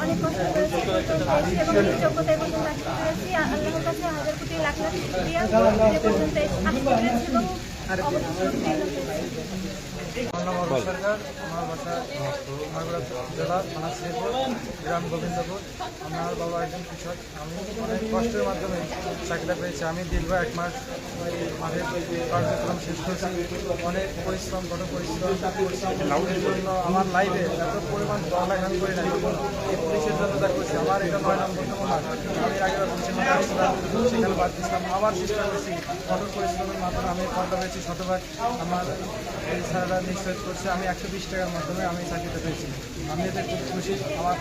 অনেক কষ্ট করেছি এবং যোগ্যতা এবং পেরেছি। আল্লাহর কাছে হাজার কোটি লাখ লাখ শুকরিয়া যে পর্যন্ত আসতে পেরেছি এবং সরকার। আমার বাসা মাগুরা জেলা থানা শ্রীপুর, গ্রাম গোবিন্দপুর। আমার বাবা একজন কৃষক। আমি অনেক কষ্টের মাধ্যমে চাকরিটা পেয়েছি। আমি দীর্ঘ 1 মাস মাঠে কার্যক্রম শেষ করেছি। অনেক পরিশ্রম, কঠোর পরিশ্রম এর জন্য আমার লাইফে এত পরিমাণ পড়ালেখা করি না। এই পুলিশের জন্য যা করছি, আমার এটা 9 নম্বর মাঠ। আমি আগে পুলিশের মধ্যে আসছিলাম, সেখানে বাদ দিচ্ছিলাম। আবার চেষ্টা করছি, কঠোর পরিশ্রমের মাধ্যমে আমি ফলটা পেয়েছি শতভাগ। আমার এই স্যারেরা নিশ্চয় করছে। আমি 120 টাকার মাধ্যমে আমি চাকরিটা পেয়েছি। আমি এতে খুব খুশি। আমার